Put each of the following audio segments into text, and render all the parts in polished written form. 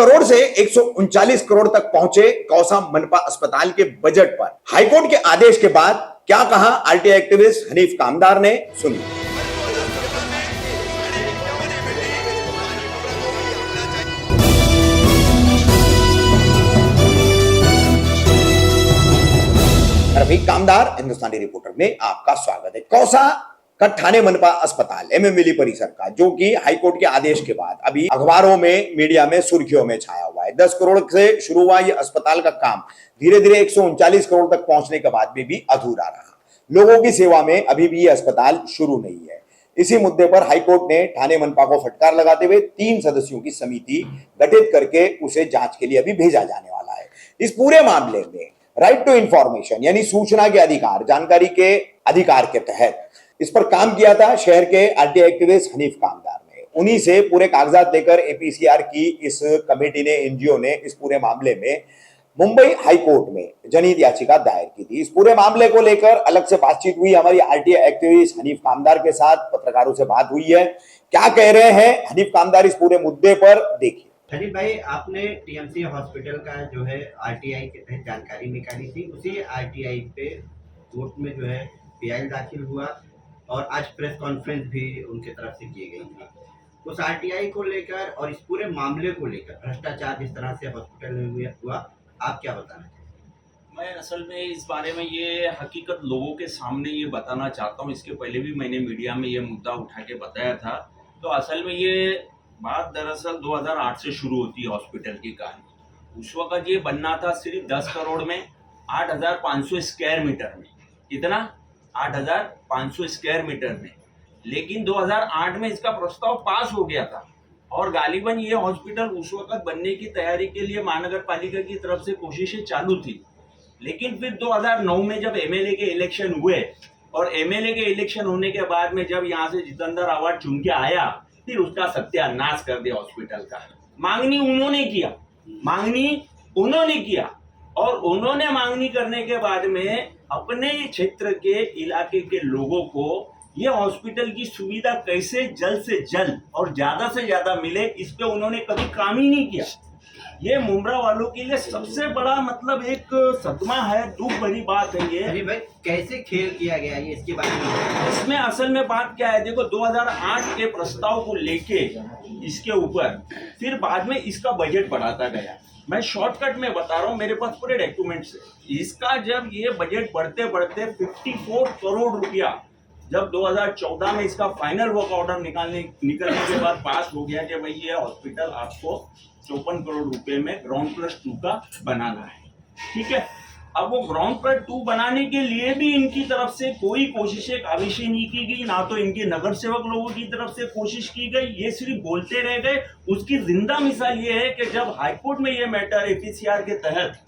करोड़ से 139 करोड़ तक पहुंचे कौसा मनपा अस्पताल के बजट पर। हाईकोर्ट के आदेश के बाद क्या कहा आरटीआई एक्टिविस्ट हनीफ कामदार ने, सुनिए। रफीक कामदार, हिंदुस्तानी रिपोर्टर में आपका स्वागत है। कौसा का ठाणे मनपा अस्पताल एमएमविली परिसर का, जो कि हाईकोर्ट के आदेश के बाद अभी अखबारों में, मीडिया में सुर्खियों में छाया हुआ है। 10 करोड़ से शुरू हुआ यह अस्पताल का काम धीरे धीरे 139 करोड़ तक पहुंचने के बाद भी अधूरा रहा। लोगों की सेवा में अभी भी यह अस्पताल शुरू नहीं है। इसी मुद्दे पर हाईकोर्ट ने ठाणे मनपा को फटकार लगाते हुए 3 सदस्यों की समिति गठित करके उसे जांच के लिए अभी भेजा जाने वाला है। इस पूरे मामले में राइट टू इंफॉर्मेशन यानी सूचना के अधिकार, जानकारी के अधिकार के तहत इस पर काम किया था शहर के आरटीआई एक्टिविस्ट हनीफ कामदार ने। उन्हीं से पूरे कागजात लेकर एपीसीआर की इस कमेटी ने, एनजीओ ने इस पूरे मामले में मुंबई हाईकोर्ट में जनहित याचिका दायर की थी। इस पूरे मामले को लेकर अलग से बातचीत हुई हमारी आरटीआई एक्टिविस्ट हनीफ कामदार के साथ, पत्रकारों से बात हुई है। क्या कह रहे हैं हनीफ कामदार इस पूरे मुद्दे पर, देखिए। हनीफ भाई, आपने टीएमसी हॉस्पिटल का जो है आरटीआई के तहत जानकारी निकाली थी, उसी आरटीआई पे कोर्ट में जो है पीआई दाखिल हुआ और आज प्रेस कॉन्फ्रेंस भी उनके तरफ से की गई थी। उस आरटीआई को लेकर और इस पूरे मामले को लेकर, भ्रष्टाचार जिस तरह से हॉस्पिटल में हुआ, आप क्या बताना चाहते हैं? मैं असल में इस बारे में ये हकीकत लोगों के सामने ये बताना चाहता हूँ। इसके पहले भी मैंने मीडिया में ये मुद्दा उठा के बताया था। तो असल में ये बात दरअसल 2008 से शुरू होती है हॉस्पिटल की कहानी। उस वक्त ये बनना था सिर्फ 10 करोड़ में, 8,500 स्क्वायर मीटर में। कितना? 8,500 स्क्वायर मीटर में। लेकिन 2008 में इसका प्रस्ताव पास हो गया था और गालिबन ये हॉस्पिटल उस वक्त बनने की तैयारी के लिए महानगर पालिका की तरफ से कोशिशें चालू थी। लेकिन फिर 2009 में जब एमएलए के इलेक्शन हुए और एमएलए के इलेक्शन होने के बाद में जब यहाँ से जितेंद्र अवार्ड चुन के आया, फिर उसका सत्यानाश कर दिया हॉस्पिटल का। मांगनी उन्होंने किया और उन्होंने मांगनी करने के बाद में अपने क्षेत्र के इलाके के लोगों को ये हॉस्पिटल की सुविधा कैसे जल्द से जल्द और ज्यादा से ज्यादा मिले, इस पे उन्होंने कभी काम ही नहीं किया। ये मुंब्रा वालों के लिए सबसे बड़ा मतलब एक सदमा है, दुख भरी बात है ये। अरे भाई, कैसे खेल किया गया ये, इसके बारे में? इसमें असल में बात क्या है, देखो 2008 के प्रस्ताव को लेके इसके ऊपर फिर बाद में इसका बजट बढ़ाता गया। मैं शॉर्टकट में बता रहा हूँ, मेरे पास पूरे डॉक्यूमेंट्स है। इसका जब ये बजट बढ़ते बढ़ते 54 करोड़ रुपया जब 2014 में इसका फाइनल वर्क ऑर्डर निकलने के बाद पास हो गया कि भाई ये हॉस्पिटल आपको 54 करोड़ रुपए में ग्राउंड प्लस 2 का बनाना है, ठीक है। अब वो ग्राउंड प्लस 2 बनाने के लिए भी इनकी तरफ से कोई कोशिशें काविशें नहीं की गई, ना तो इनके नगर सेवक लोगों की तरफ से कोशिश की गई, ये सिर्फ बोलते रह गए। उसकी जिंदा मिसाल ये है कि जब हाईकोर्ट में ये मैटर एपीसीआर के तहत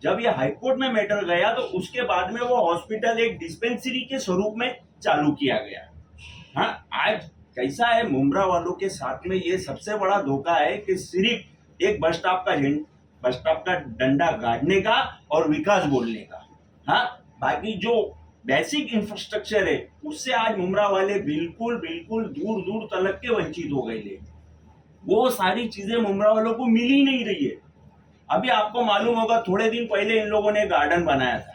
जब ये हाईकोर्ट में मैटर गया तो उसके बाद में वो हॉस्पिटल एक डिस्पेंसरी के स्वरूप में चालू किया गया। हाँ, आज कैसा है, मुंब्रा वालों के साथ में ये सबसे बड़ा धोखा है कि सिर्फ एक बस स्टॉप का डंडा गाड़ने का और विकास बोलने का। हाँ, बाकी जो बेसिक इंफ्रास्ट्रक्चर है उससे आज मुंब्रा वाले बिल्कुल दूर दूर तलक के वंचित हो गए। वो सारी चीजें मुंब्रा वालों को मिल ही नहीं रही है। अभी आपको मालूम होगा, थोड़े दिन पहले इन लोगों ने गार्डन बनाया था,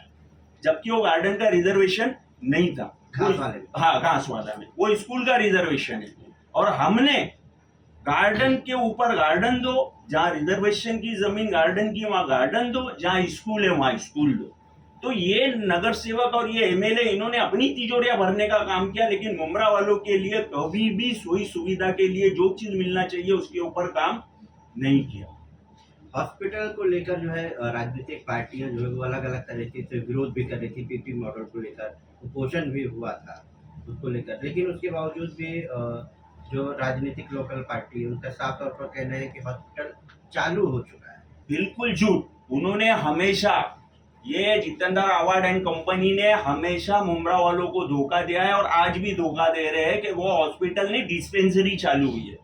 जबकि वो गार्डन का रिजर्वेशन नहीं था। घासवादा में वो स्कूल का रिजर्वेशन है और हमने गार्डन के ऊपर गार्डन दो, जहाँ रिजर्वेशन की जमीन गार्डन की वहाँ गार्डन दो, जहाँ स्कूल है वहाँ स्कूल दो। तो ये नगर सेवक और ये एमएलए इन्होंने अपनी तिजोरियां भरने का काम किया, लेकिन मुंब्रा वालों के लिए कभी भी सोई सुविधा के लिए जो चीज मिलना चाहिए उसके ऊपर काम नहीं किया। हॉस्पिटल को लेकर जो है राजनीतिक पार्टियां जो है वो अलग अलग तरीके से विरोध भी कर रही थी, पीपी मॉडल को लेकर कुपोषण भी हुआ था उसको लेकर, लेकिन उसके बावजूद भी जो राजनीतिक लोकल पार्टी है उनका साफ तौर पर कहना है कि हॉस्पिटल चालू हो चुका है। बिल्कुल झूठ। उन्होंने हमेशा, ये जितेंद्र अवार्ड एंड कंपनी ने हमेशा मुंब्रा वालों को धोखा दिया है और आज भी धोखा दे रहे हैं कि वो हॉस्पिटल में डिस्पेंसरी चालू हुई है।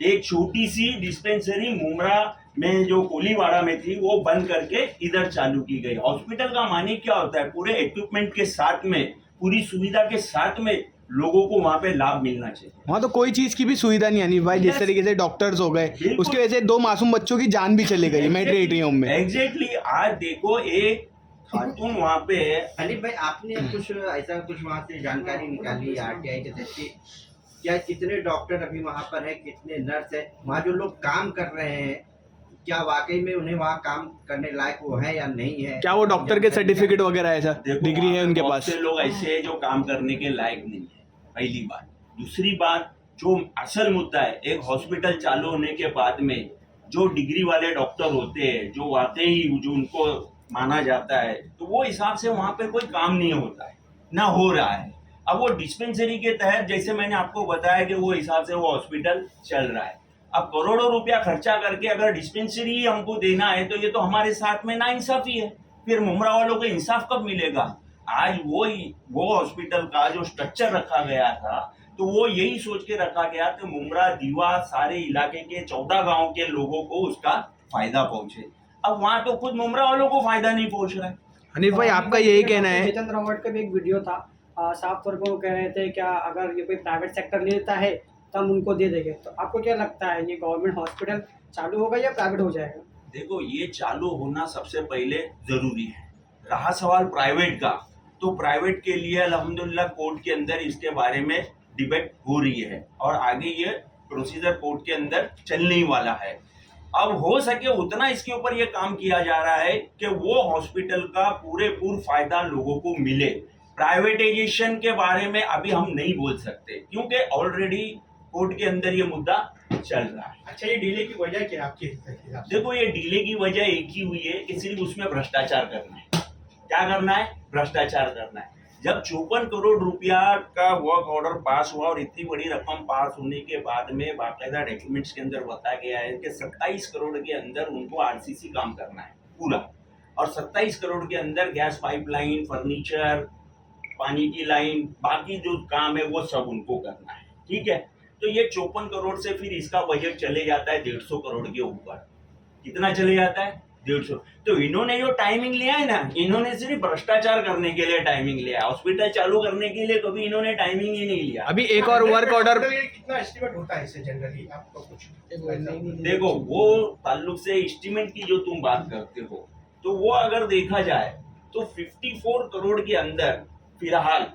एक छोटी सी डिस्पेंसरी मुंब्रा में जो कोलीवाड़ा में थी वो बंद करके इधर चालू की गई। हॉस्पिटल का माने क्या होता है, पूरे इक्विपमेंट के साथ में, पूरी सुविधा के साथ में लोगों को वहाँ पे लाभ मिलना चाहिए। वहाँ तो कोई चीज की भी सुविधा नहीं है भाई, जिस Yes. तरीके से डॉक्टर्स हो गए, बिल्कुल। उसकी वजह से 2 मासूम बच्चों की जान भी चली गई मेट्रिक होम में। एग्जैक्टली आज देखो एक खातून वहाँ पे है, अनिल भाई, आपने कुछ ऐसा कुछ वहाँ से जानकारी निकाली आरटीआई के तहत, क्या कितने डॉक्टर अभी वहाँ पर है, कितने नर्स है, वहाँ जो लोग काम कर रहे हैं, क्या वाकई में उन्हें वहाँ काम करने लायक वो है या नहीं है? क्या वो डॉक्टर के सर्टिफिकेट वगैरह है सर, देखो डिग्री है वहाँ पे उनके बहुत पास? से लोग ऐसे हैं जो काम करने के लायक नहीं है, पहली बात। दूसरी बात, जो असल मुद्दा है, एक हॉस्पिटल चालू होने के बाद में जो डिग्री वाले डॉक्टर होते हैं, जो वाकई जो उनको माना जाता है, तो वो हिसाब से वहाँ पे कोई काम नहीं होता है, ना हो रहा है। अब वो डिस्पेंसरी के तहत, जैसे मैंने आपको बताया कि वो हिसाब से वो हॉस्पिटल चल रहा है। अब करोड़ों रुपया खर्चा करके अगर डिस्पेंसरी ही हमको देना है, तो ये तो हमारे साथ में नाइंसाफी है। फिर मुमरा वालों को इंसाफ कब मिलेगा? आज वो हॉस्पिटल का जो स्ट्रक्चर रखा गया था, तो वो यही सोच के रखा गया कि मुमरा, दीवा, सारे इलाके के 14 गांव के लोगों को उसका फायदा पहुंचे। अब वहां तो खुद मुमरा वालों को फायदा नहीं पहुंच रहा है। हनीफ भाई, आपका यही कहना है? चेतन रावत का भी एक वीडियो था, साफ तौर पर वो कह रहे थे क्या अगर ये कोई प्राइवेट सेक्टर लेता है तो हम उनको दे देंगे। तो आपको क्या लगता है, ये गवर्नमेंट हॉस्पिटल चालू होगा या प्राइवेट हो जाएगा? देखो, ये चालू होना सबसे पहले जरूरी है। रहा सवाल प्राइवेट का, तो प्राइवेट के लिए अल्हम्दुलिल्लाह कोर्ट के अंदर इसके बारे में डिबेट हो रही है और आगे ये प्रोसीजर कोर्ट के अंदर चलने ही वाला है। अब हो सके उतना इसके ऊपर ये काम किया जा रहा है कि वो हॉस्पिटल का पूरा फायदा लोगों को मिले। प्राइवेटाइजेशन के बारे में अभी हम नहीं बोल सकते, क्योंकि ऑलरेडी कोर्ट के अंदर ये मुद्दा चल रहा है। अच्छा, ये डिले की वजह क्या आपके हिसाब से? देखो, ये डिले की वजह एक ही हुई है कि सिर्फ उसमें भ्रष्टाचार करना है। क्या करना है? भ्रष्टाचार करना है। जब 54 करोड़ रुपया का वर्क ऑर्डर पास हुआ और इतनी बड़ी रकम पास होने के बाद में बाकायदा डॉक्यूमेंट्स के अंदर बताया गया है कि 27 करोड़ के अंदर उनको आरसीसी काम करना है पूरा, और 27 करोड़ के अंदर गैस पाइपलाइन, फर्नीचर, पानी की लाइन, बाकी जो काम है वो सब उनको करना है। ठीक है, तो ये 54 करोड़ से फिर इसका बजट चले जाता है 150 करोड़ के ऊपर। कितना चले जाता है? 150। तो इन्होंने जो टाइमिंग लिया है ना, इन्होंने सिर्फ भ्रष्टाचार करने के लिए टाइमिंग लिया है। हॉस्पिटल चालू करने के लिए कभी इन्होंने टाइमिंग ही नहीं लिया। अभी एक और वर्क ऑर्डर, कितना एस्टिमेट होता है इससे जनरली आपको कुछ? देखो, वो ताल्लुक से एस्टिमेट की जो तुम बात करते हो, तो वो अगर देखा जाए तो 54 करोड़ के अंदर फिलहाल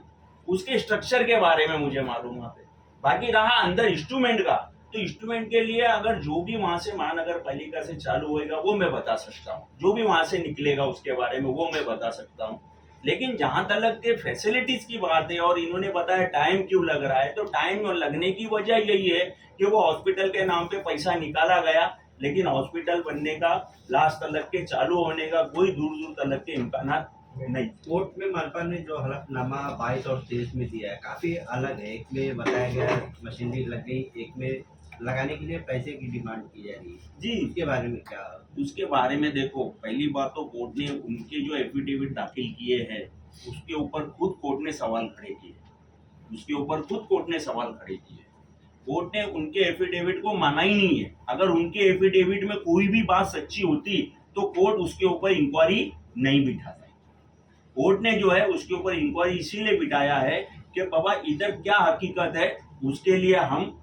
उसके स्ट्रक्चर के बारे में मुझे मालूमात है। बाकी रहा अंदर इंस्ट्रूमेंट का, तो इंस्ट्रूमेंट के लिए अगर जो भी वहां से महानगर पालिका से चालू होएगा वो मैं बता सकता हूँ, जो भी वहां से निकलेगा उसके बारे में वो मैं बता सकता हूँ। लेकिन जहां तक के फैसिलिटीज की बात है और इन्होंने बताया टाइम क्यों लग रहा है, तो टाइम लगने की वजह यही है कि वो हॉस्पिटल के नाम पे पैसा निकाला गया, लेकिन हॉस्पिटल बनने का, लास्ट तलक के चालू होने का कोई दूर दूर तलक के इम्कान नहीं। कोर्ट में मालपा ने जो हलफनामा 22 और 23 में दिया है काफी अलग है। एक में बताया गया मशीनरी लग गई, एक में लगाने के लिए पैसे की डिमांड की जा रही है जी, उसके बारे में क्या? उसके बारे में देखो, पहली बात तो कोर्ट ने उनके जो एफिडेविट दाखिल किए हैं उसके ऊपर खुद कोर्ट ने सवाल खड़े किए। कोर्ट ने उनके एफिडेविट को माना ही नहीं है। अगर उनके एफिडेविट में कोई भी बात सच्ची होती तो कोर्ट उसके ऊपर इंक्वायरी नहीं बिठाता। कोर्ट ने जो है उसके ऊपर इंक्वायरी इसीलिए बिठाया है कि बाबा इधर क्या हकीकत है उसके लिए हम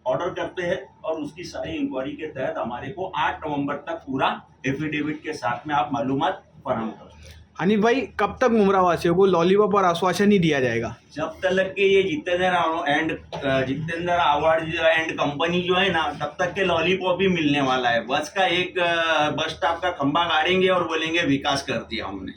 ऑर्डर करते हैं, और उसकी सारी इंक्वायरी के तहत हमारे को 8 नवंबर तक पूरा एफिडेविट के साथ में आप मालूमात फराहम करो। हनीफ भाई, कब तक मुमरा वासियों को लॉलीपॉप और आश्वासन ही दिया जाएगा? जब तक के ये जितेंद्र अवार्ड एंड कंपनी जो है ना, तब तक के लॉलीपॉप ही मिलने वाला है। बस का एक बस स्टॉप का खंबा गाड़ेंगे और बोलेंगे विकास कर दिया हमने।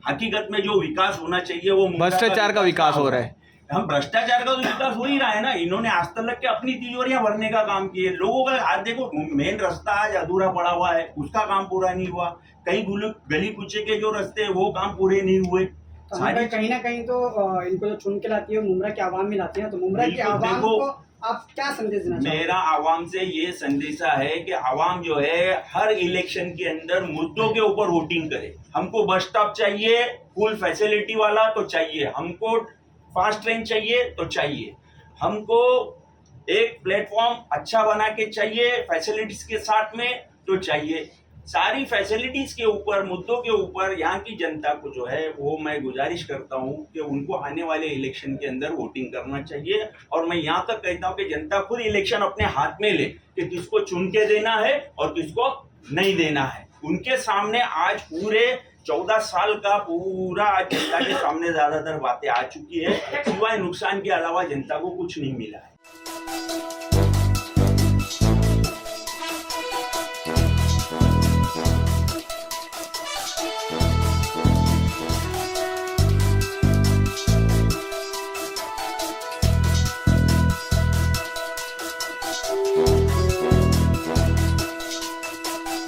हकीकत में जो विकास होना चाहिए वो भ्रष्टाचार का विकास हो रहा है। हम भ्रष्टाचार का तो विकास हो ही रहा है ना। इन्होंने आज तक के अपनी तिजोरियां भरने का काम किए। लोगों का आज देखो, मेन रास्ता आज अधूरा पड़ा हुआ है, उसका काम पूरा नहीं हुआ। कई गली कुचे के जो रास्ते वो काम पूरे नहीं हुए। तो कहीं ना कहीं तो इनको जो चुन के लाती है मुमरा की आवाम में लाती है, तो मुमरा की बिल्कुल, आवाम देखो, को आप क्या संदेश देना चाहोगे? मेरा आवाम से ये संदेशा है कि आवाम जो है हर इलेक्शन के अंदर मुद्दों के ऊपर वोटिंग करे। हमको बस स्टॉप चाहिए, फुल फैसिलिटी वाला तो चाहिए, हमको फास्ट ट्रेन चाहिए तो चाहिए, हमको एक प्लेटफॉर्म अच्छा बना के चाहिए फैसिलिटीज के साथ में तो चाहिए। सारी फैसिलिटीज के ऊपर, मुद्दों के ऊपर यहाँ की जनता को जो है वो मैं गुजारिश करता हूँ कि उनको आने वाले इलेक्शन के अंदर वोटिंग करना चाहिए। और मैं यहाँ तक कहता हूँ कि जनता खुद इलेक्शन अपने हाथ में ले कि किसको चुन के देना है और किसको नहीं देना है। उनके सामने आज पूरे 14 साल का पूरा आज जनता के सामने ज्यादातर बातें आ चुकी है, सिवाय नुकसान के अलावा जनता को कुछ नहीं मिला है।